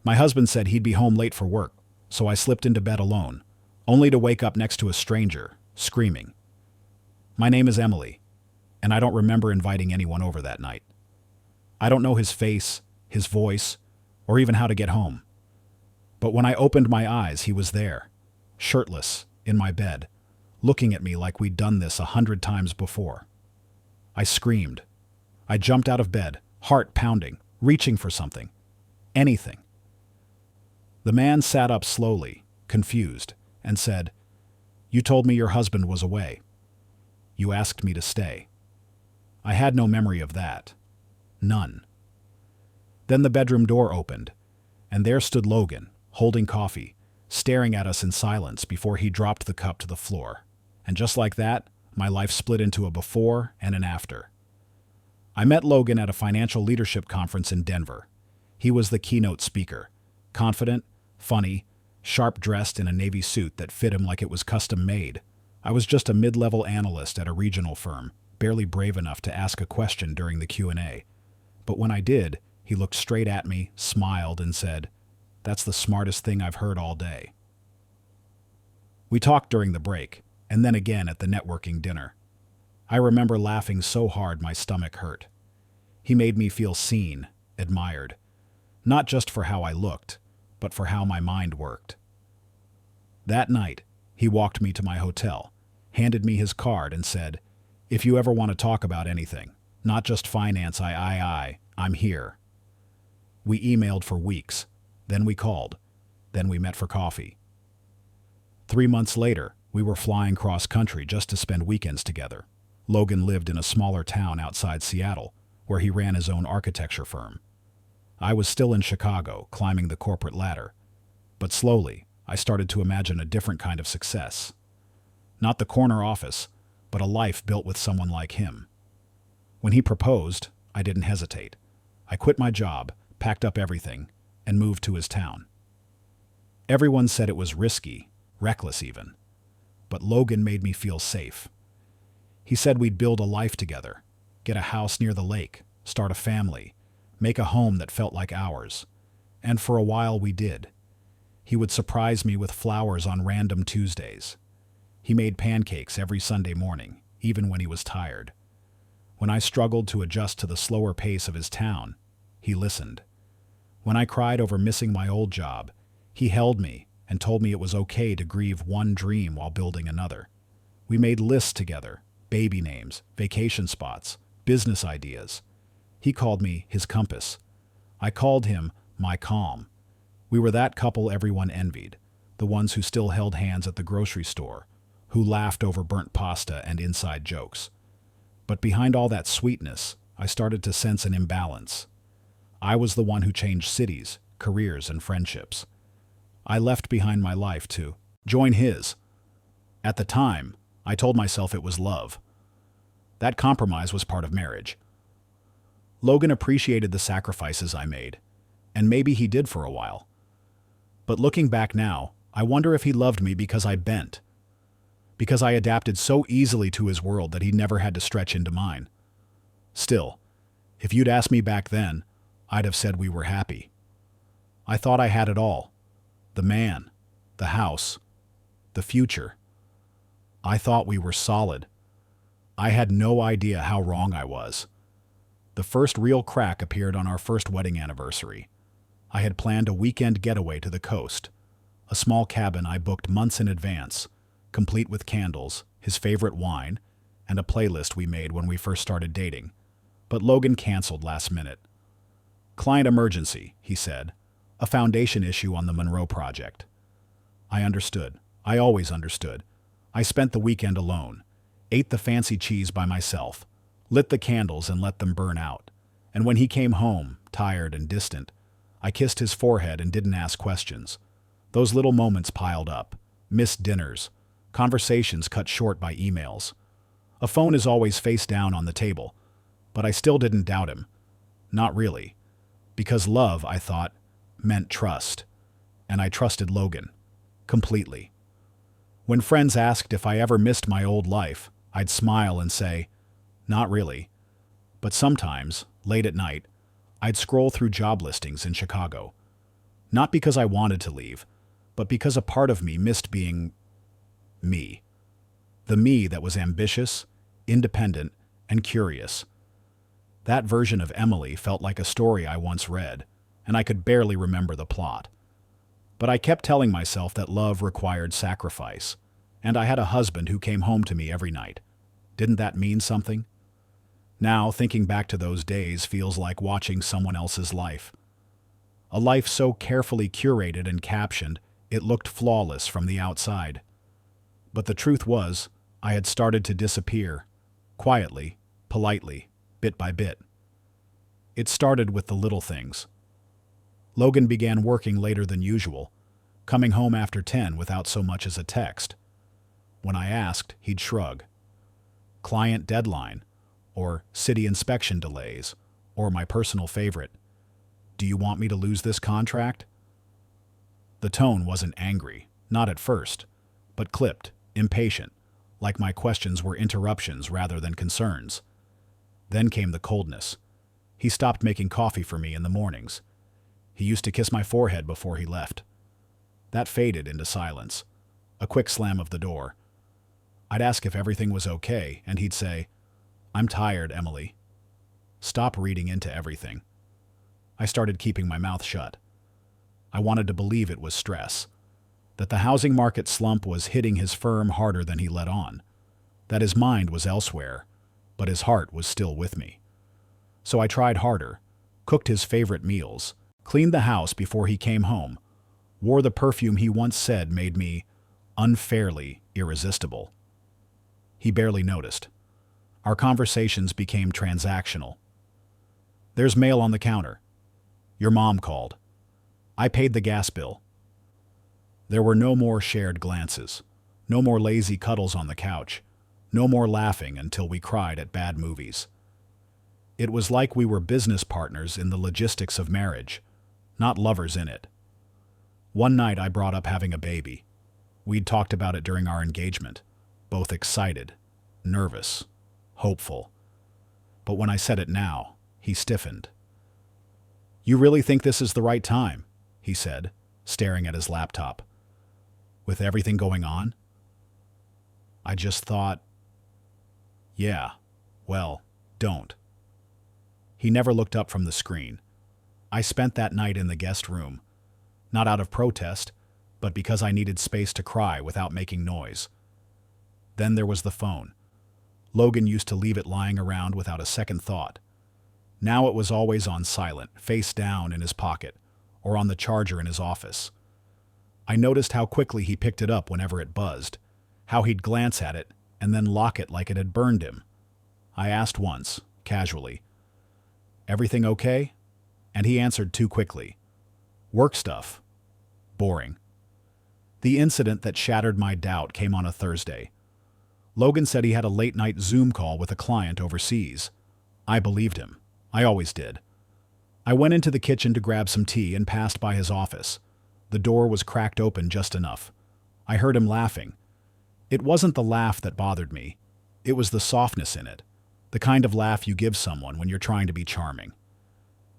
My husband said he'd be home late for work, so I slipped into bed alone, only to wake up next to a stranger, screaming. My name is Emily, and I don't remember inviting anyone over that night. I don't know his face, his voice, or even how to get home. But when I opened my eyes, he was there, shirtless, in my bed, looking at me like we'd done this 100 times before. I screamed. I jumped out of bed, heart pounding, reaching for something. Anything. The man sat up slowly, confused, and said, "You told me your husband was away. You asked me to stay." I had no memory of that. None. Then the bedroom door opened, and there stood Logan, holding coffee, staring at us in silence before he dropped the cup to the floor. And just like that, my life split into a before and an after. I met Logan at a financial leadership conference in Denver. He was the keynote speaker, confident, funny, sharp-dressed in a navy suit that fit him like it was custom-made. I was just a mid-level analyst at a regional firm, barely brave enough to ask a question during the Q&A. But when I did, he looked straight at me, smiled, and said, "That's the smartest thing I've heard all day." We talked during the break, and then again at the networking dinner. I remember laughing so hard my stomach hurt. He made me feel seen, admired, not just for how I looked, but for how my mind worked. That night, he walked me to my hotel, handed me his card, and said, "If you ever want to talk about anything, not just finance, I'm here." We emailed for weeks, then we called, then we met for coffee. 3 months later, we were flying cross-country just to spend weekends together. Logan lived in a smaller town outside Seattle, where he ran his own architecture firm. I was still in Chicago, climbing the corporate ladder. But slowly, I started to imagine a different kind of success. Not the corner office, but a life built with someone like him. When he proposed, I didn't hesitate. I quit my job, packed up everything, and moved to his town. Everyone said it was risky, reckless even. But Logan made me feel safe. He said we'd build a life together, get a house near the lake, start a family, make a home that felt like ours. And for a while we did. He would surprise me with flowers on random Tuesdays. He made pancakes every Sunday morning, even when he was tired. When I struggled to adjust to the slower pace of his town, he listened. When I cried over missing my old job, he held me and told me it was okay to grieve one dream while building another. We made lists together, baby names, vacation spots, business ideas. He called me his compass. I called him my calm. We were that couple everyone envied, the ones who still held hands at the grocery store, who laughed over burnt pasta and inside jokes. But behind all that sweetness, I started to sense an imbalance. I was the one who changed cities, careers, and friendships. I left behind my life to join his. At the time, I told myself it was love. That compromise was part of marriage. Logan appreciated the sacrifices I made, and maybe he did for a while. But looking back now, I wonder if he loved me because I bent, because I adapted so easily to his world that he never had to stretch into mine. Still, if you'd asked me back then, I'd have said we were happy. I thought I had it all. The man, the house, the future. I thought we were solid. I had no idea how wrong I was. The first real crack appeared on our first wedding anniversary. I had planned a weekend getaway to the coast, a small cabin I booked months in advance, complete with candles, his favorite wine, and a playlist we made when we first started dating. But Logan canceled last minute. "Client emergency," he said. "A foundation issue on the Monroe project." I understood. I always understood. I spent the weekend alone, ate the fancy cheese by myself, lit the candles and let them burn out. And when he came home, tired and distant, I kissed his forehead and didn't ask questions. Those little moments piled up. Missed dinners, conversations cut short by emails. A phone is always face down on the table, but I still didn't doubt him. Not really. Because love, I thought, meant trust. And I trusted Logan. Completely. When friends asked if I ever missed my old life, I'd smile and say, "Not really." But sometimes, late at night, I'd scroll through job listings in Chicago. Not because I wanted to leave, but because a part of me missed being me. The me that was ambitious, independent, and curious. That version of Emily felt like a story I once read, and I could barely remember the plot. But I kept telling myself that love required sacrifice, and I had a husband who came home to me every night. Didn't that mean something? Now, thinking back to those days feels like watching someone else's life. A life so carefully curated and captioned, it looked flawless from the outside. But the truth was, I had started to disappear, quietly, politely, bit by bit. It started with the little things. Logan began working later than usual, coming home after 10 without so much as a text. When I asked, he'd shrug. Client deadline, or city inspection delays, or my personal favorite, do you want me to lose this contract? The tone wasn't angry, not at first, but clipped, impatient, like my questions were interruptions rather than concerns. Then came the coldness. He stopped making coffee for me in the mornings. He used to kiss my forehead before he left. That faded into silence. A quick slam of the door. I'd ask if everything was okay, and he'd say, "I'm tired, Emily." Stop reading into everything. I started keeping my mouth shut. I wanted to believe it was stress, that the housing market slump was hitting his firm harder than he let on, that his mind was elsewhere, but his heart was still with me. So I tried harder, cooked his favorite meals, cleaned the house before he came home, wore the perfume he once said made me unfairly irresistible. He barely noticed. Our conversations became transactional. There's mail on the counter. Your mom called. I paid the gas bill. There were no more shared glances, no more lazy cuddles on the couch, no more laughing until we cried at bad movies. It was like we were business partners in the logistics of marriage, not lovers in it. One night I brought up having a baby. We'd talked about it during our engagement, both excited, nervous, hopeful. But when I said it now, he stiffened. "You really think this is the right time?" he said, staring at his laptop. "With everything going on?" I just thought, yeah, well, don't. He never looked up from the screen. I spent that night in the guest room, not out of protest, but because I needed space to cry without making noise. Then there was the phone. Logan used to leave it lying around without a second thought. Now it was always on silent, face down in his pocket, or on the charger in his office. I noticed how quickly he picked it up whenever it buzzed, how he'd glance at it and then lock it like it had burned him. I asked once, casually, "Everything okay?" And he answered too quickly. "Work stuff. Boring." The incident that shattered my doubt came on a Thursday. Logan said he had a late-night Zoom call with a client overseas. I believed him. I always did. I went into the kitchen to grab some tea and passed by his office. The door was cracked open just enough. I heard him laughing. It wasn't the laugh that bothered me. It was the softness in it, the kind of laugh you give someone when you're trying to be charming.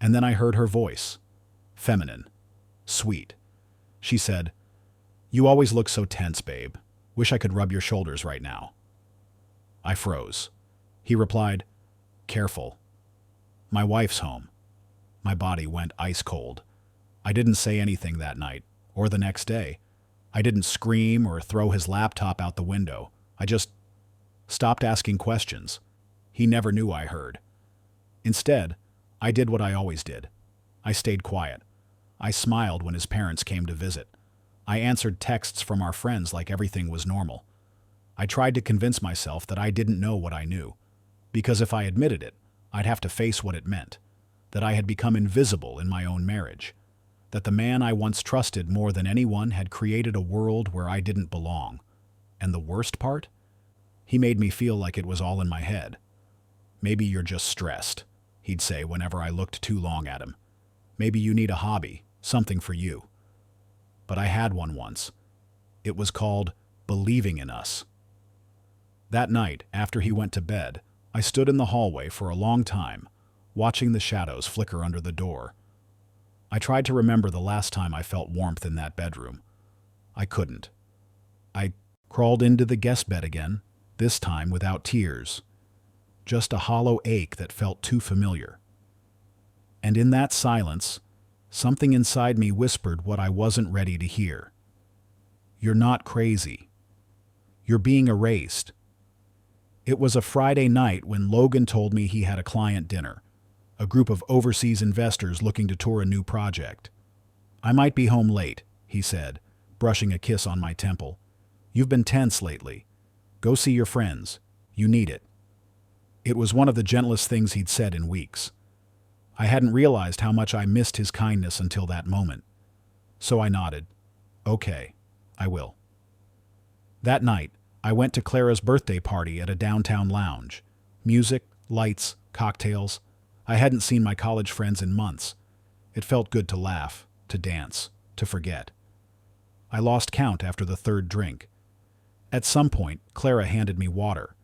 And then I heard her voice. Feminine. Sweet. She said, "You always look so tense, babe. Wish I could rub your shoulders right now." I froze. He replied, "Careful. My wife's home." My body went ice cold. I didn't say anything that night, or the next day. I didn't scream or throw his laptop out the window. I just stopped asking questions. He never knew I heard. Instead, I did what I always did. I stayed quiet. I smiled when his parents came to visit. I answered texts from our friends like everything was normal. I tried to convince myself that I didn't know what I knew, because if I admitted it, I'd have to face what it meant, that I had become invisible in my own marriage, that the man I once trusted more than anyone had created a world where I didn't belong. And the worst part? He made me feel like it was all in my head. "Maybe you're just stressed," he'd say whenever I looked too long at him. "Maybe you need a hobby, something for you." But I had one once. It was called believing in us. That night, after he went to bed, I stood in the hallway for a long time, watching the shadows flicker under the door. I tried to remember the last time I felt warmth in that bedroom. I couldn't. I crawled into the guest bed again, this time without tears. Just a hollow ache that felt too familiar. And in that silence, something inside me whispered what I wasn't ready to hear. You're not crazy. You're being erased. It was a Friday night when Logan told me he had a client dinner, a group of overseas investors looking to tour a new project. I might be home late, he said, brushing a kiss on my temple. You've been tense lately. Go see your friends. You need it. It was one of the gentlest things he'd said in weeks. I hadn't realized how much I missed his kindness until that moment. So I nodded. Okay, I will. That night, I went to Clara's birthday party at a downtown lounge. Music, lights, cocktails. I hadn't seen my college friends in months. It felt good to laugh, to dance, to forget. I lost count after the third drink. At some point, Clara handed me water.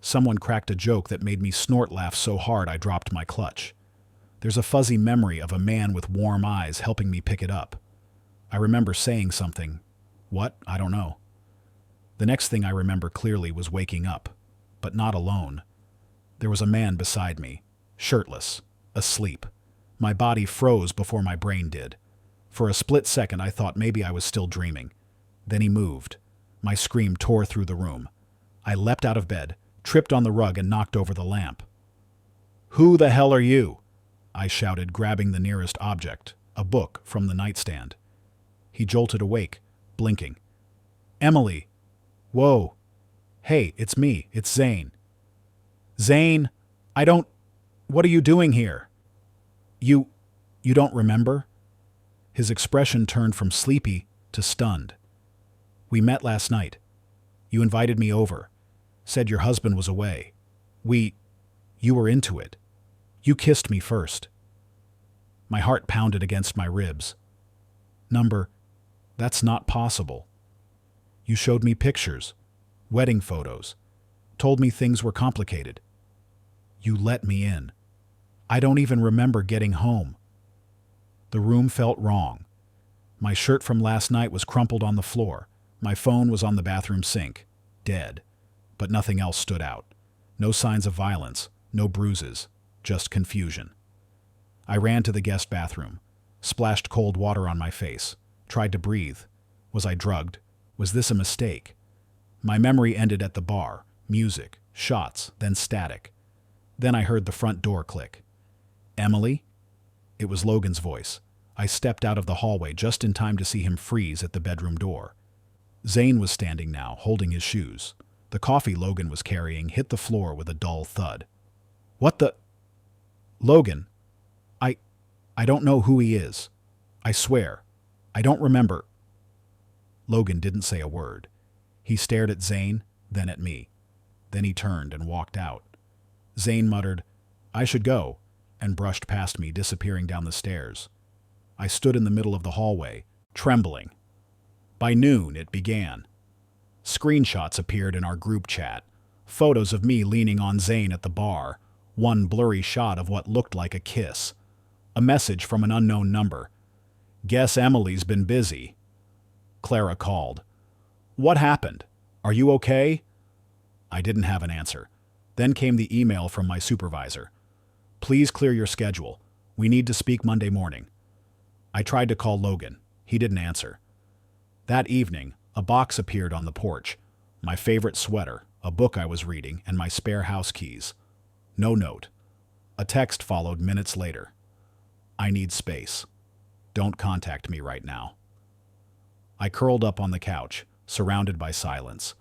Someone cracked a joke that made me snort laugh so hard I dropped my clutch. There's a fuzzy memory of a man with warm eyes helping me pick it up. I remember saying something. What? I don't know. The next thing I remember clearly was waking up, but not alone. There was a man beside me, shirtless, asleep. My body froze before my brain did. For a split second I thought maybe I was still dreaming. Then he moved. My scream tore through the room. I leapt out of bed, tripped on the rug and knocked over the lamp. "Who the hell are you?" I shouted, grabbing the nearest object, a book from the nightstand. He jolted awake, blinking. "Emily!" "Whoa! Hey, it's me, it's Zane." "Zane, what are you doing here?" You don't remember?" His expression turned from sleepy to stunned. "We met last night. You invited me over. Said your husband was away. You were into it. You kissed me first." My heart pounded against my ribs. That's not possible. You showed me pictures, wedding photos, told me things were complicated. You let me in. I don't even remember getting home. The room felt wrong. My shirt from last night was crumpled on the floor. My phone was on the bathroom sink, dead. But nothing else stood out. No signs of violence, no bruises, just confusion. I ran to the guest bathroom, splashed cold water on my face, tried to breathe. Was I drugged? Was this a mistake? My memory ended at the bar, music, shots, then static. Then I heard the front door click. "Emily?" It was Logan's voice. I stepped out of the hallway just in time to see him freeze at the bedroom door. Zane was standing now, holding his shoes. The coffee Logan was carrying hit the floor with a dull thud. "What the—" "Logan, I don't know who he is. I swear. I don't remember." Logan didn't say a word. He stared at Zane, then at me. Then he turned and walked out. Zane muttered, "I should go," and brushed past me, disappearing down the stairs. I stood in the middle of the hallway, trembling. By noon, it began. Screenshots appeared in our group chat. Photos of me leaning on Zane at the bar. One blurry shot of what looked like a kiss. A message from an unknown number. "Guess Emily's been busy." Clara called. "What happened? Are you okay?" I didn't have an answer. Then came the email from my supervisor. "Please clear your schedule. We need to speak Monday morning." I tried to call Logan. He didn't answer. That evening, a box appeared on the porch. My favorite sweater, a book I was reading, and my spare house keys. No note. A text followed minutes later. "I need space. Don't contact me right now." I curled up on the couch, surrounded by silence.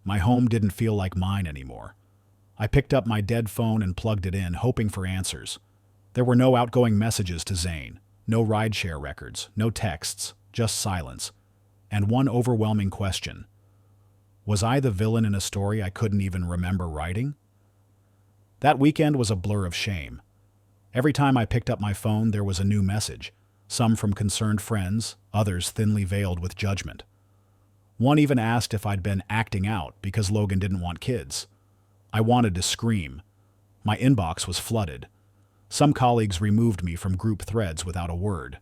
My home didn't feel like mine anymore. I picked up my dead phone and plugged it in, hoping for answers. There were no outgoing messages to Zane, no rideshare records, no texts, just silence. And one overwhelming question. Was I the villain in a story I couldn't even remember writing? That weekend was a blur of shame. Every time I picked up my phone, there was a new message, some from concerned friends, others thinly veiled with judgment. One even asked if I'd been acting out because Logan didn't want kids. I wanted to scream. My inbox was flooded. Some colleagues removed me from group threads without a word.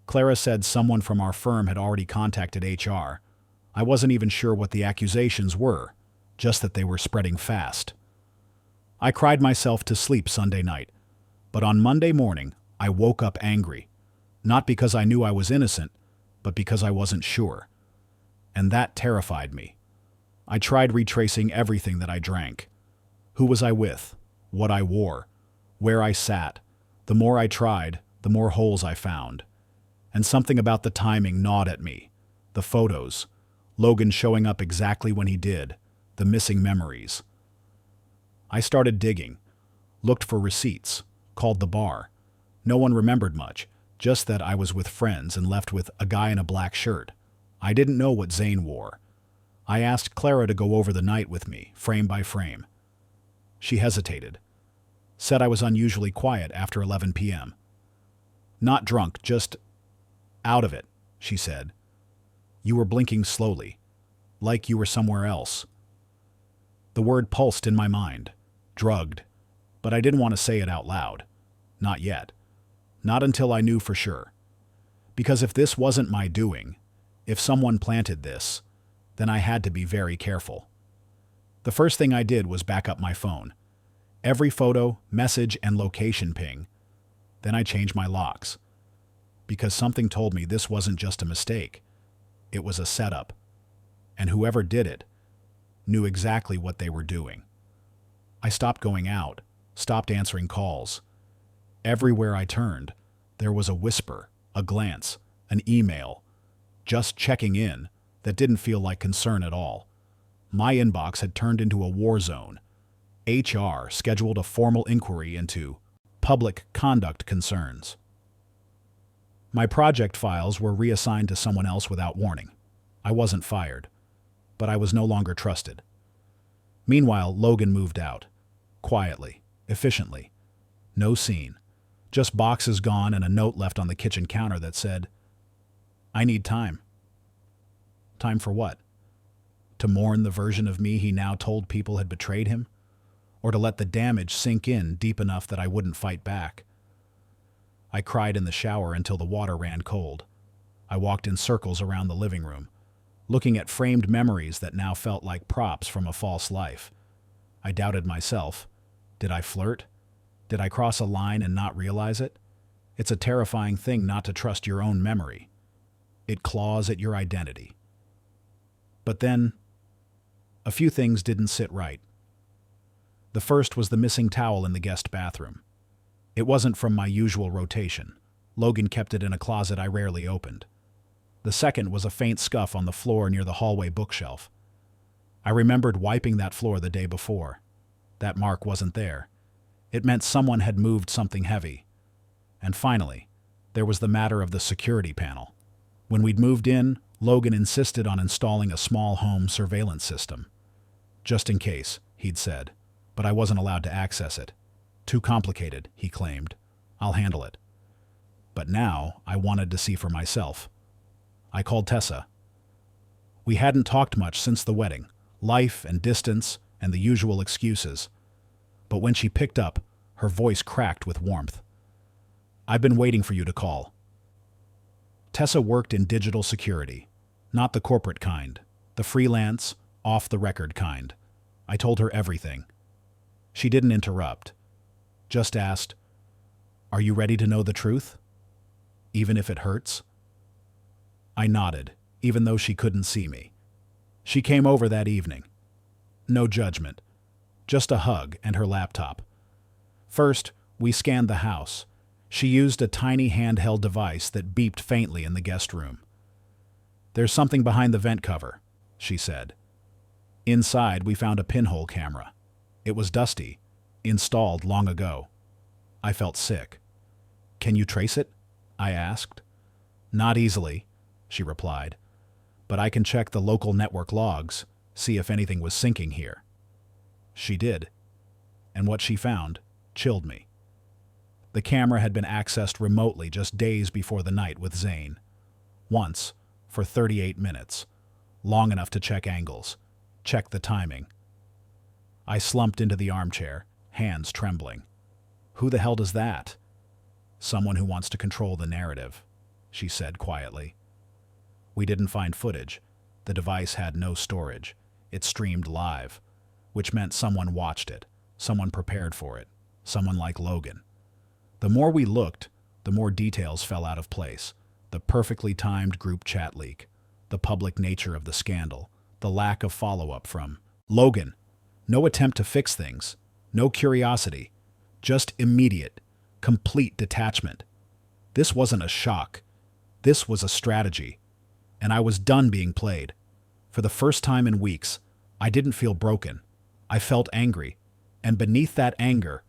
Clara said someone from our firm had already contacted HR. I wasn't even sure what the accusations were, just that they were spreading fast. I cried myself to sleep Sunday night, but on Monday morning, I woke up angry. Not because I knew I was innocent, but because I wasn't sure. And that terrified me. I tried retracing everything that I drank. Who was I with? What I wore? Where I sat? The more I tried, the more holes I found. And something about the timing gnawed at me. The photos. Logan showing up exactly when he did. The missing memories. I started digging. Looked for receipts. Called the bar. No one remembered much, just that I was with friends and left with a guy in a black shirt. I didn't know what Zane wore. I asked Clara to go over the night with me, frame by frame. She hesitated. Said I was unusually quiet after 11 p.m. Not drunk, just out of it, she said. You were blinking slowly, like you were somewhere else. The word pulsed in my mind. Drugged. But I didn't want to say it out loud. Not yet. Not until I knew for sure. Because if this wasn't my doing, if someone planted this, then I had to be very careful. The first thing I did was back up my phone. Every photo, message, and location ping. Then I changed my locks. Because something told me this wasn't just a mistake. It was a setup. And whoever did it knew exactly what they were doing. I stopped going out, stopped answering calls. Everywhere I turned, there was a whisper, a glance, an email, just checking in that didn't feel like concern at all. My inbox had turned into a war zone. HR scheduled a formal inquiry into public conduct concerns. My project files were reassigned to someone else without warning. I wasn't fired, but I was no longer trusted. Meanwhile, Logan moved out. Quietly, efficiently. No scene. Just boxes gone and a note left on the kitchen counter that said, I need time. Time for what? To mourn the version of me he now told people had betrayed him? Or to let the damage sink in deep enough that I wouldn't fight back? I cried in the shower until the water ran cold. I walked in circles around the living room, looking at framed memories that now felt like props from a false life. I doubted myself. Did I flirt? Did I cross a line and not realize it? It's a terrifying thing not to trust your own memory. It claws at your identity. But then, a few things didn't sit right. The first was the missing towel in the guest bathroom. It wasn't from my usual rotation. Logan kept it in a closet I rarely opened. The second was a faint scuff on the floor near the hallway bookshelf. I remembered wiping that floor the day before. That mark wasn't there. It meant someone had moved something heavy. And finally, there was the matter of the security panel. When we'd moved in, Logan insisted on installing a small home surveillance system. Just in case, he'd said, but I wasn't allowed to access it. Too complicated, he claimed. I'll handle it. But now I wanted to see for myself. I called Tessa. We hadn't talked much since the wedding, life and distance and the usual excuses. But when she picked up, her voice cracked with warmth. I've been waiting for you to call. Tessa worked in digital security, not the corporate kind, the freelance, off-the-record kind. I told her everything. She didn't interrupt, just asked, Are you ready to know the truth? Even if it hurts? I nodded, even though she couldn't see me. She came over that evening. No judgment, just a hug and her laptop. First, we scanned the house. She used a tiny handheld device that beeped faintly in the guest room. There's something behind the vent cover, she said. Inside, we found a pinhole camera. It was dusty, installed long ago. I felt sick. Can you trace it? I asked. Not easily, she replied, but I can check the local network logs, see if anything was syncing here. She did, and what she found chilled me. The camera had been accessed remotely just days before the night with Zane. Once, for 38 minutes, long enough to check angles, check the timing. I slumped into the armchair, hands trembling. Who the hell does that? Someone who wants to control the narrative. she said quietly. We didn't find footage. The device had no storage. It streamed live, which meant someone watched it, someone prepared for it, someone like Logan. The more we looked, the more details fell out of place. The perfectly timed group chat leak, the public nature of the scandal, the lack of follow-up from Logan. No attempt to fix things, no curiosity, just immediate, complete detachment. This wasn't a shock. This was a strategy. And I was done being played. For the first time in weeks, I didn't feel broken. I felt angry. And beneath that anger,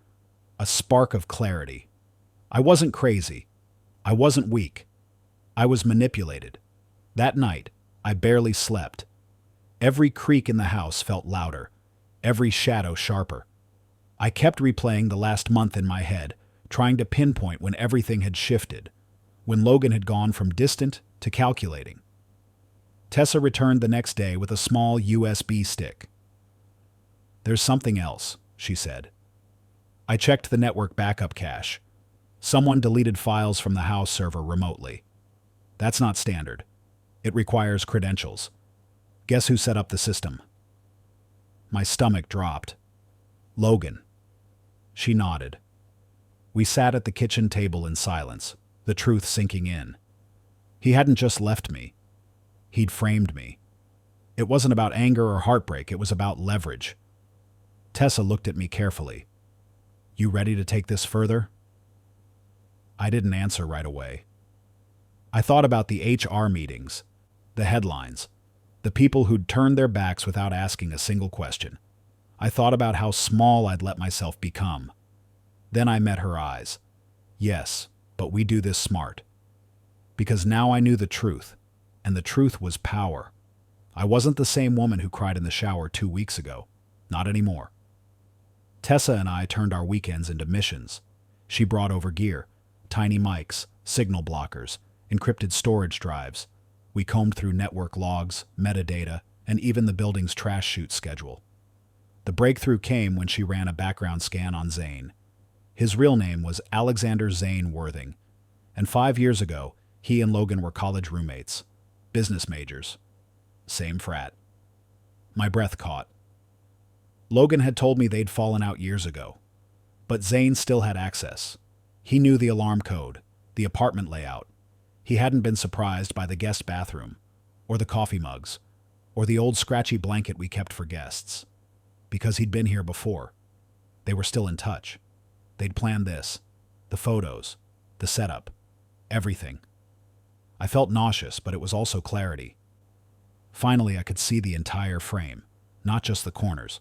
a spark of clarity. I wasn't crazy. I wasn't weak. I was manipulated. That night, I barely slept. Every creak in the house felt louder, every shadow sharper. I kept replaying the last month in my head, trying to pinpoint when everything had shifted, when Logan had gone from distant to calculating. Tessa returned the next day with a small USB stick. There's something else, she said. I checked the network backup cache. Someone deleted files from the house server remotely. That's not standard. It requires credentials. Guess who set up the system? My stomach dropped. Logan. She nodded. We sat at the kitchen table in silence, the truth sinking in. He hadn't just left me. He'd framed me. It wasn't about anger or heartbreak, it was about leverage. Tessa looked at me carefully. You ready to take this further? I didn't answer right away. I thought about the HR meetings, the headlines, the people who'd turned their backs without asking a single question. I thought about how small I'd let myself become. Then I met her eyes. Yes, but we do this smart. Because now I knew the truth, and the truth was power. I wasn't the same woman who cried in the shower 2 weeks ago. Not anymore. Tessa and I turned our weekends into missions. She brought over gear, tiny mics, signal blockers, encrypted storage drives. We combed through network logs, metadata, and even the building's trash chute schedule. The breakthrough came when she ran a background scan on Zane. His real name was Alexander Zane Worthing, and 5 years ago, he and Logan were college roommates, business majors, same frat. My breath caught. Logan had told me they'd fallen out years ago, but Zane still had access. He knew the alarm code, the apartment layout. He hadn't been surprised by the guest bathroom, or the coffee mugs, or the old scratchy blanket we kept for guests. Because he'd been here before. They were still in touch. They'd planned this, the photos, the setup, everything. I felt nauseous, but it was also clarity. Finally, I could see the entire frame, not just the corners.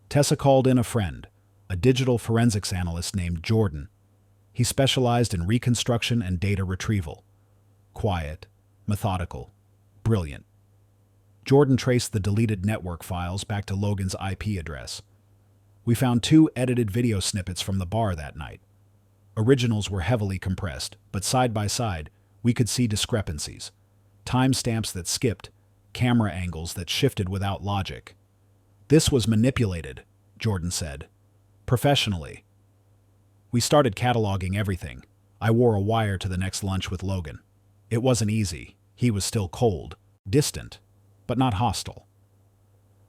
Tessa called in a friend, a digital forensics analyst named Jordan. He specialized in reconstruction and data retrieval. Quiet, methodical, brilliant. Jordan traced the deleted network files back to Logan's IP address. We found 2 edited video snippets from the bar that night. Originals were heavily compressed, but side by side, we could see discrepancies. Timestamps that skipped, camera angles that shifted without logic. This was manipulated, Jordan said. Professionally. We started cataloging everything. I wore a wire to the next lunch with Logan. It wasn't easy. He was still cold, distant, but not hostile.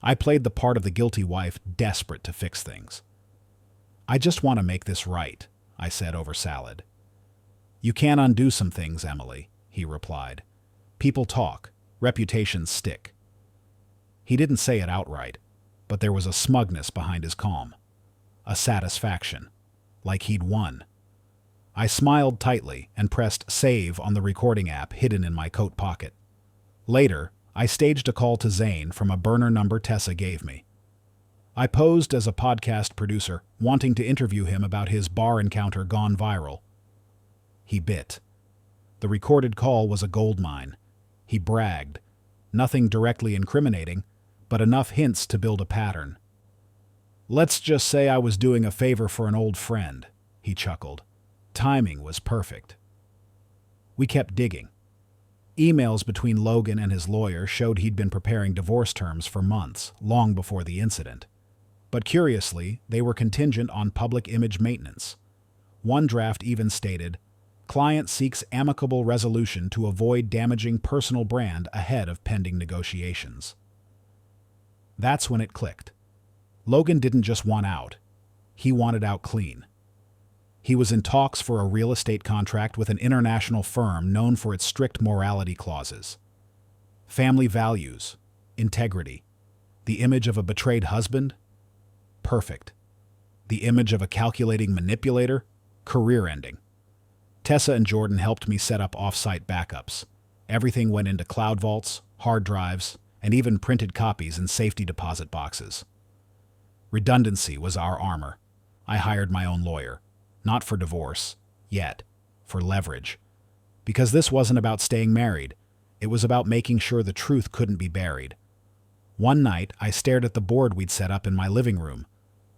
I played the part of the guilty wife, desperate to fix things. I just want to make this right, I said over salad. You can't undo some things, Emily, he replied. People talk, reputations stick. He didn't say it outright, but there was a smugness behind his calm, a satisfaction, like he'd won. I smiled tightly and pressed save on the recording app hidden in my coat pocket. Later, I staged a call to Zane from a burner number Tessa gave me. I posed as a podcast producer, wanting to interview him about his bar encounter gone viral. He bit. The recorded call was a goldmine. He bragged. Nothing directly incriminating, but enough hints to build a pattern. Let's just say I was doing a favor for an old friend, he chuckled. Timing was perfect. We kept digging. Emails between Logan and his lawyer showed he'd been preparing divorce terms for months, long before the incident. But curiously, they were contingent on public image maintenance. One draft even stated, Client seeks amicable resolution to avoid damaging personal brand ahead of pending negotiations. That's when it clicked. Logan didn't just want out. He wanted out clean. He was in talks for a real estate contract with an international firm known for its strict morality clauses. Family values, integrity. The image of a betrayed husband? Perfect. The image of a calculating manipulator? Career-ending. Tessa and Jordan helped me set up off-site backups. Everything went into cloud vaults, hard drives, and even printed copies in safety deposit boxes. Redundancy was our armor. I hired my own lawyer. Not for divorce, yet, for leverage. Because this wasn't about staying married. It was about making sure the truth couldn't be buried. One night, I stared at the board we'd set up in my living room.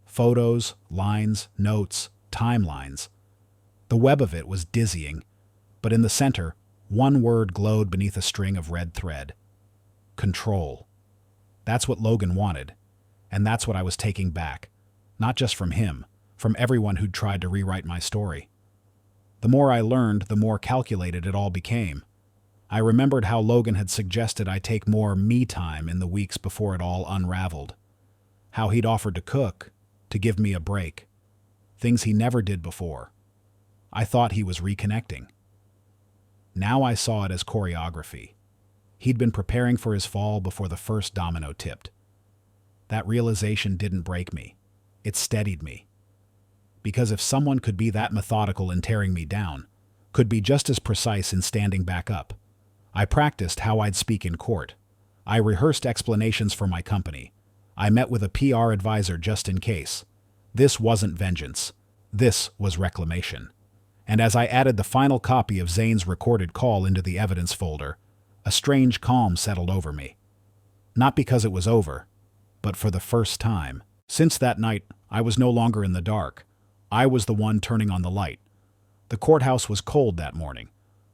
Photos, lines, notes, timelines. The web of it was dizzying, but in the center, one word glowed beneath a string of red thread. Control. That's what Logan wanted, and that's what I was taking back. Not just from him, from everyone who'd tried to rewrite my story. The more I learned, the more calculated it all became. I remembered how Logan had suggested I take more me time in the weeks before it all unraveled. How he'd offered to cook, to give me a break. Things he never did before. I thought he was reconnecting. Now I saw it as choreography. He'd been preparing for his fall before the first domino tipped. That realization didn't break me. It steadied me. Because if someone could be that methodical in tearing me down, could be just as precise in standing back up, I practiced how I'd speak in court. I rehearsed explanations for my company. I met with a PR advisor just in case. This wasn't vengeance. This was reclamation. And as I added the final copy of Zane's recorded call into the evidence folder, a strange calm settled over me. Not because it was over, but for the first time. Since that night, I was no longer in the dark. I was the one turning on the light. The courthouse was cold that morning.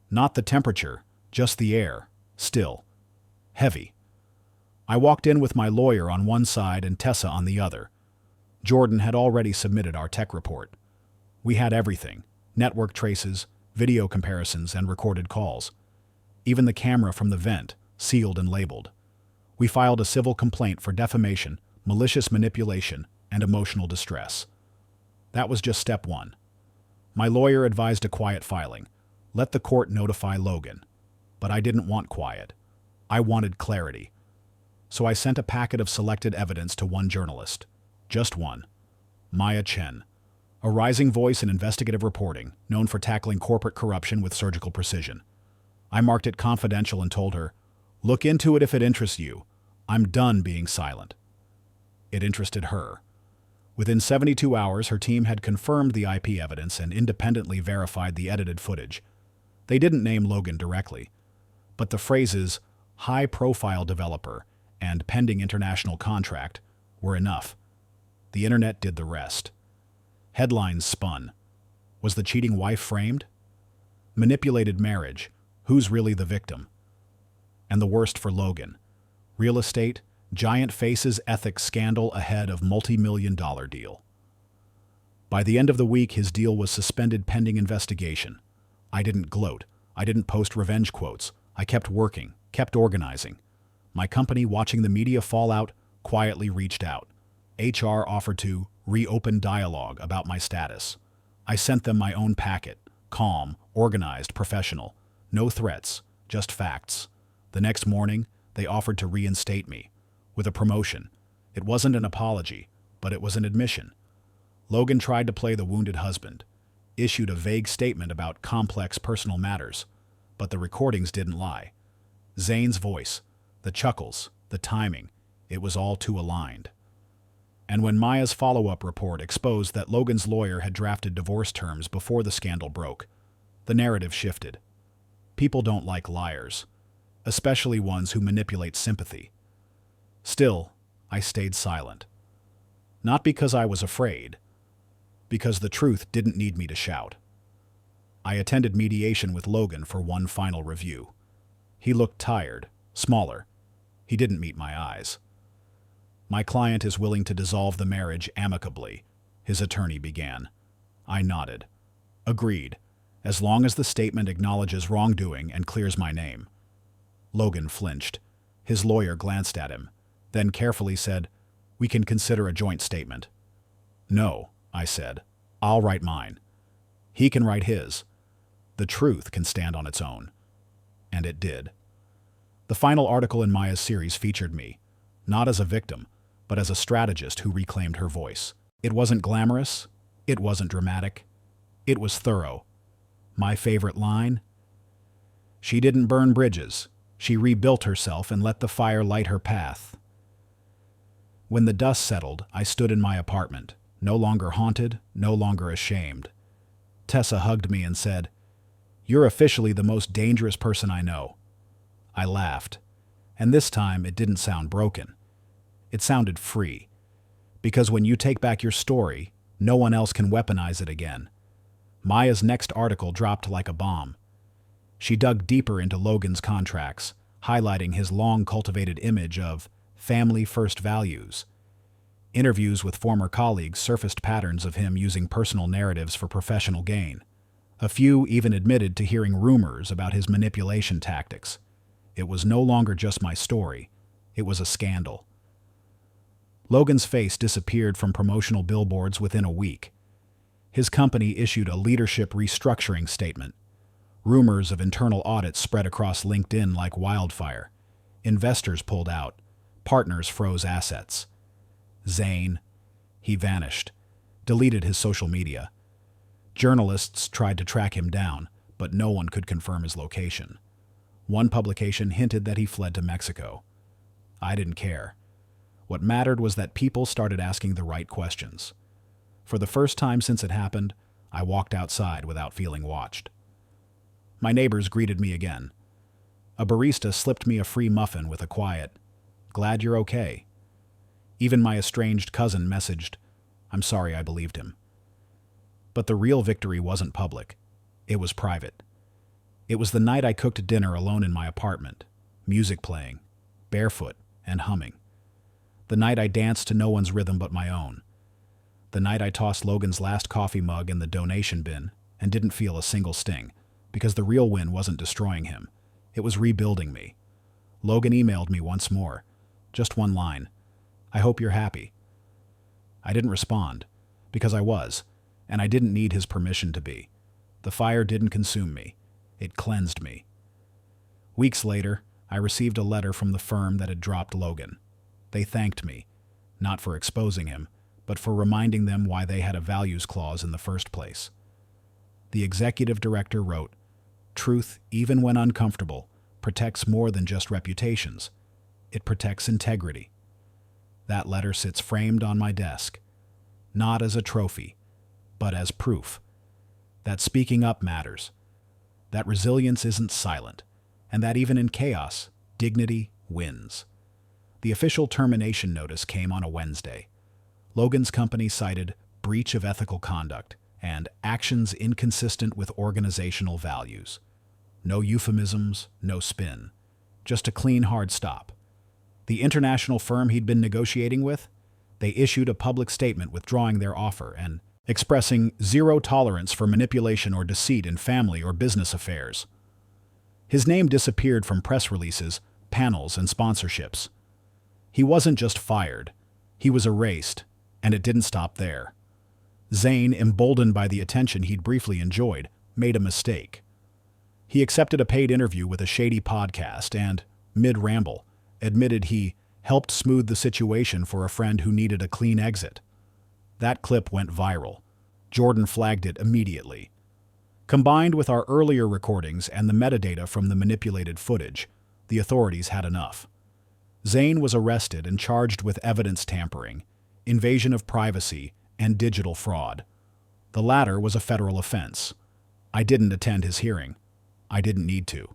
Not the temperature, just the air. Still. Heavy. I walked in with my lawyer on one side and Tessa on the other. Jordan had already submitted our tech report. We had everything. Network traces, video comparisons, and recorded calls. Even the camera from the vent, sealed and labeled. We filed a civil complaint for defamation, malicious manipulation, and emotional distress. That was just step one. My lawyer advised a quiet filing. Let the court notify Logan. But I didn't want quiet. I wanted clarity. So I sent a packet of selected evidence to one journalist. Just one. Maya Chen. A rising voice in investigative reporting, known for tackling corporate corruption with surgical precision. I marked it confidential and told her, "Look into it if it interests you. I'm done being silent." It interested her. Within 72 hours, her team had confirmed the IP evidence and independently verified the edited footage. They didn't name Logan directly, but the phrases high-profile developer and pending international contract were enough. The internet did the rest. Headlines spun. Was the cheating wife framed? Manipulated marriage. Who's really the victim? And the worst for Logan. Real estate, giant faces ethics scandal ahead of multi-million-dollar deal. By the end of the week, his deal was suspended pending investigation. I didn't gloat. I didn't post revenge quotes. I kept working, kept organizing. My company, watching the media fallout, quietly reached out. HR offered to reopen dialogue about my status. I sent them my own packet, calm, organized, professional. No threats, just facts. The next morning, they offered to reinstate me, with a promotion. It wasn't an apology, but it was an admission. Logan tried to play the wounded husband, issued a vague statement about complex personal matters, but the recordings didn't lie. Zane's voice, the chuckles, the timing, it was all too aligned. And when Maya's follow-up report exposed that Logan's lawyer had drafted divorce terms before the scandal broke, the narrative shifted. People don't like liars, especially ones who manipulate sympathy. Still, I stayed silent. Not because I was afraid, because the truth didn't need me to shout. I attended mediation with Logan for one final review. He looked tired, smaller. He didn't meet my eyes. "My client is willing to dissolve the marriage amicably," his attorney began. I nodded. Agreed. as long as the statement acknowledges wrongdoing and clears my name. Logan flinched. His lawyer glanced at him, then carefully said, "We can consider a joint statement." "No," I said. "I'll write mine. He can write his. The truth can stand on its own." And it did. The final article in Maya's series featured me, not as a victim, but as a strategist who reclaimed her voice. It wasn't glamorous. It wasn't dramatic. It was thorough. My favorite line? "She didn't burn bridges. She rebuilt herself and let the fire light her path." When the dust settled, I stood in my apartment, no longer haunted, no longer ashamed. Tessa hugged me and said, "You're officially the most dangerous person I know." I laughed, and this time it didn't sound broken. It sounded free, because when you take back your story, no one else can weaponize it again. Maya's next article dropped like a bomb. She dug deeper into Logan's contracts, highlighting his long-cultivated image of family-first values. Interviews with former colleagues surfaced patterns of him using personal narratives for professional gain. A few even admitted to hearing rumors about his manipulation tactics. It was no longer just my story. It was a scandal. Logan's face disappeared from promotional billboards within a week. His company issued a leadership restructuring statement. Rumors of internal audits spread across LinkedIn like wildfire. Investors pulled out. Partners froze assets. Zane, he vanished, deleted his social media. Journalists tried to track him down, but no one could confirm his location. One publication hinted that he fled to Mexico. I didn't care. What mattered was that people started asking the right questions. For the first time since it happened, I walked outside without feeling watched. My neighbors greeted me again. A barista slipped me a free muffin with a quiet, "Glad you're okay." Even my estranged cousin messaged, "I'm sorry I believed him." But the real victory wasn't public. It was private. It was the night I cooked dinner alone in my apartment, music playing, barefoot and humming. The night I danced to no one's rhythm but my own. The night I tossed Logan's last coffee mug in the donation bin and didn't feel a single sting, because the real win wasn't destroying him. It was rebuilding me. Logan emailed me once more. Just one line. "I hope you're happy." I didn't respond, because I was, and I didn't need his permission to be. The fire didn't consume me. It cleansed me. Weeks later, I received a letter from the firm that had dropped Logan. They thanked me, not for exposing him, but for reminding them why they had a values clause in the first place. The executive director wrote, "Truth, even when uncomfortable, protects more than just reputations. It protects integrity." That letter sits framed on my desk, not as a trophy, but as proof that speaking up matters, that resilience isn't silent, and that even in chaos, dignity wins. The official termination notice came on a Wednesday. Logan's company cited breach of ethical conduct and actions inconsistent with organizational values. No euphemisms, no spin. Just a clean, hard stop. The international firm he'd been negotiating with, they issued a public statement withdrawing their offer and expressing zero tolerance for manipulation or deceit in family or business affairs. His name disappeared from press releases, panels, and sponsorships. He wasn't just fired. He was erased, and it didn't stop there. Zane, emboldened by the attention he'd briefly enjoyed, made a mistake. He accepted a paid interview with a shady podcast and, mid-ramble, admitted he helped smooth the situation for a friend who needed a clean exit. That clip went viral. Jordan flagged it immediately. Combined with our earlier recordings and the metadata from the manipulated footage, the authorities had enough. Zane was arrested and charged with evidence tampering, invasion of privacy, and digital fraud. The latter was a federal offense. I didn't attend his hearing. I didn't need to.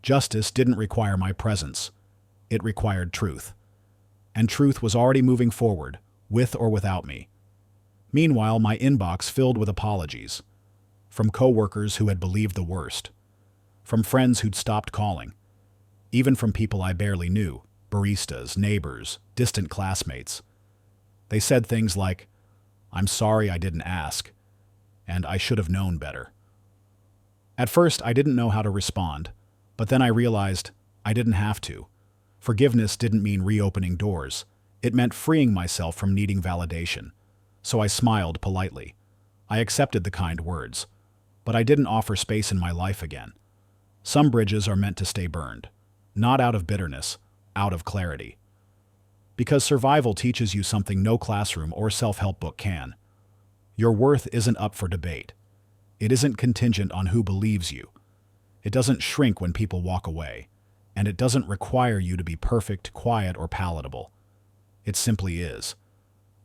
Justice didn't require my presence. It required truth. And truth was already moving forward, with or without me. Meanwhile, my inbox filled with apologies. From coworkers who had believed the worst. From friends who'd stopped calling. Even from people I barely knew, baristas, neighbors, distant classmates. They said things like, "I'm sorry I didn't ask," and "I should have known better." At first, I didn't know how to respond, but then I realized I didn't have to. Forgiveness didn't mean reopening doors. It meant freeing myself from needing validation. So I smiled politely. I accepted the kind words, but I didn't offer space in my life again. Some bridges are meant to stay burned, not out of bitterness, out of clarity. Because survival teaches you something no classroom or self-help book can. Your worth isn't up for debate. It isn't contingent on who believes you. It doesn't shrink when people walk away, and it doesn't require you to be perfect, quiet, or palatable. It simply is.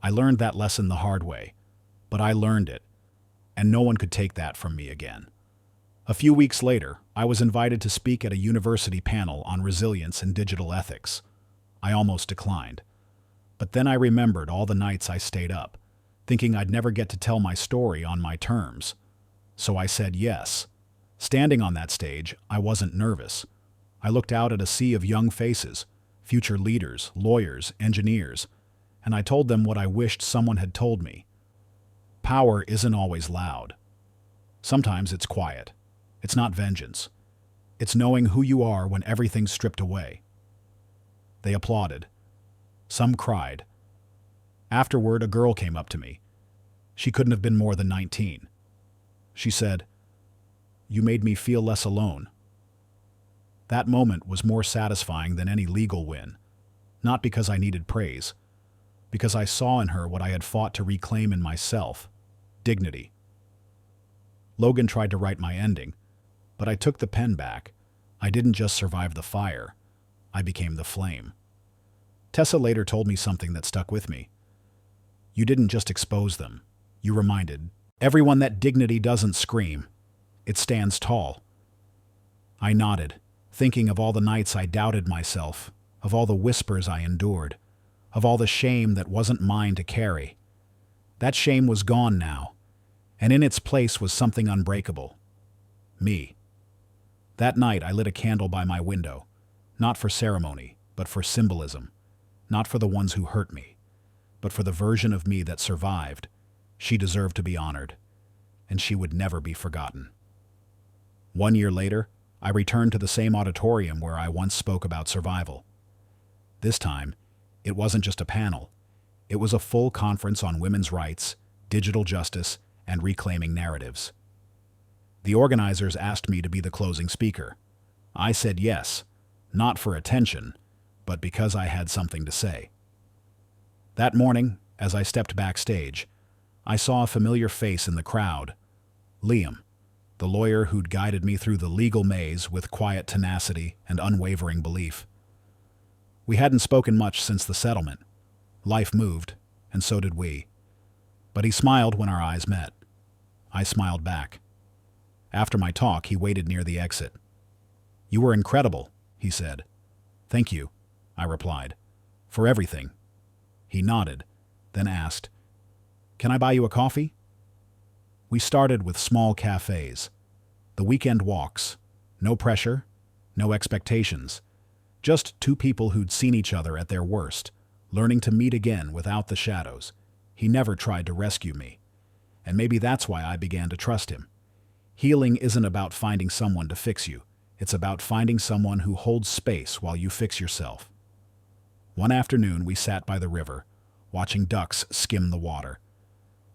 I learned that lesson the hard way, but I learned it, and no one could take that from me again. A few weeks later, I was invited to speak at a university panel on resilience and digital ethics. I almost declined. But then I remembered all the nights I stayed up, thinking I'd never get to tell my story on my terms. So I said yes. Standing on that stage, I wasn't nervous. I looked out at a sea of young faces, future leaders, lawyers, engineers, and I told them what I wished someone had told me. Power isn't always loud. Sometimes it's quiet. It's not vengeance. It's knowing who you are when everything's stripped away. They applauded. Some cried. Afterward, a girl came up to me. She couldn't have been more than 19. She said, "You made me feel less alone." That moment was more satisfying than any legal win, not because I needed praise, because I saw in her what I had fought to reclaim in myself, dignity. Logan tried to write my ending, but I took the pen back. I didn't just survive the fire, I became the flame. Tessa later told me something that stuck with me. "You didn't just expose them, you reminded everyone that dignity doesn't scream, it stands tall." I nodded, thinking of all the nights I doubted myself, of all the whispers I endured, of all the shame that wasn't mine to carry. That shame was gone now, and in its place was something unbreakable. Me. That night I lit a candle by my window, not for ceremony, but for symbolism, not for the ones who hurt me, but for the version of me that survived. She deserved to be honored, and she would never be forgotten. 1 year later, I returned to the same auditorium where I once spoke about survival. This time, it wasn't just a panel. It was a full conference on women's rights, digital justice, and reclaiming narratives. The organizers asked me to be the closing speaker. I said yes, not for attention, but because I had something to say. That morning, as I stepped backstage, I saw a familiar face in the crowd. Liam, the lawyer who'd guided me through the legal maze with quiet tenacity and unwavering belief. We hadn't spoken much since the settlement. Life moved, and so did we. But he smiled when our eyes met. I smiled back. After my talk, he waited near the exit. "You were incredible," he said. "Thank you," I replied. "For everything." He nodded, then asked, "Can I buy you a coffee?" We started with small cafes. The weekend walks. No pressure, no expectations. Just two people who'd seen each other at their worst, learning to meet again without the shadows. He never tried to rescue me. And maybe that's why I began to trust him. Healing isn't about finding someone to fix you. It's about finding someone who holds space while you fix yourself. One afternoon, we sat by the river, watching ducks skim the water.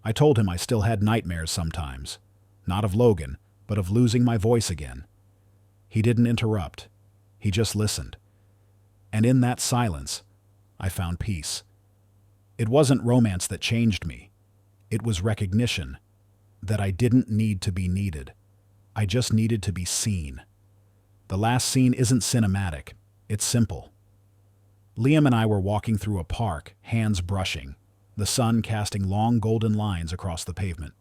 I told him I still had nightmares sometimes, not of Logan, but of losing my voice again. He didn't interrupt. He just listened. And in that silence, I found peace. It wasn't romance that changed me. It was recognition that I didn't need to be needed. I just needed to be seen. The last scene isn't cinematic. It's simple. Liam and I were walking through a park, hands brushing, the sun casting long golden lines across the pavement.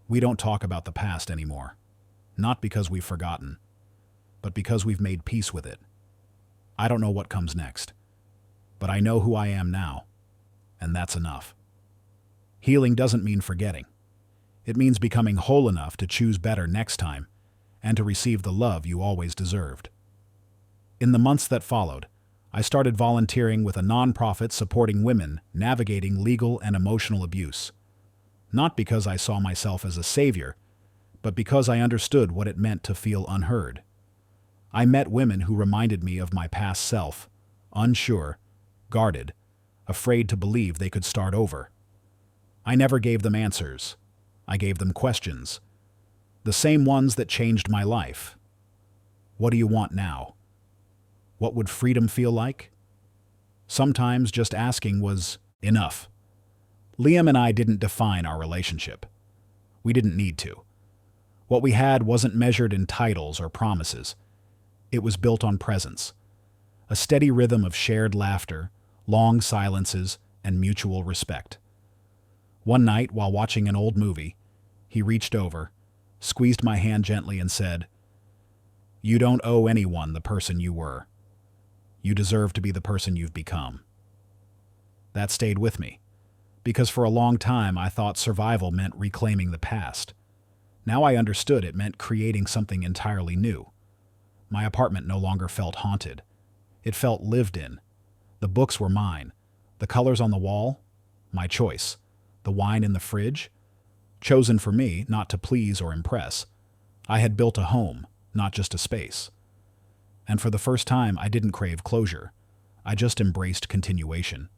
We don't talk about the past anymore. Not because we've forgotten, but because we've made peace with it. I don't know what comes next, but I know who I am now, and that's enough. Healing doesn't mean forgetting. It means becoming whole enough to choose better next time and to receive the love you always deserved. In the months that followed, I started volunteering with a nonprofit supporting women navigating legal and emotional abuse. Not because I saw myself as a savior, but because I understood what it meant to feel unheard. I met women who reminded me of my past self, unsure, guarded, afraid to believe they could start over. I never gave them answers. I gave them questions. The same ones that changed my life. What do you want now? What would freedom feel like? Sometimes just asking was enough. Liam and I didn't define our relationship. We didn't need to. What we had wasn't measured in titles or promises. It was built on presence. A steady rhythm of shared laughter, long silences, and mutual respect. One night, while watching an old movie, he reached over, squeezed my hand gently, and said, "You don't owe anyone the person you were. You deserve to be the person you've become." That stayed with me, because for a long time I thought survival meant reclaiming the past. Now I understood it meant creating something entirely new. My apartment no longer felt haunted. It felt lived in. The books were mine. The colors on the wall, my choice. The wine in the fridge, chosen for me, not to please or impress. I had built a home, not just a space. And for the first time, I didn't crave closure. I just embraced continuation.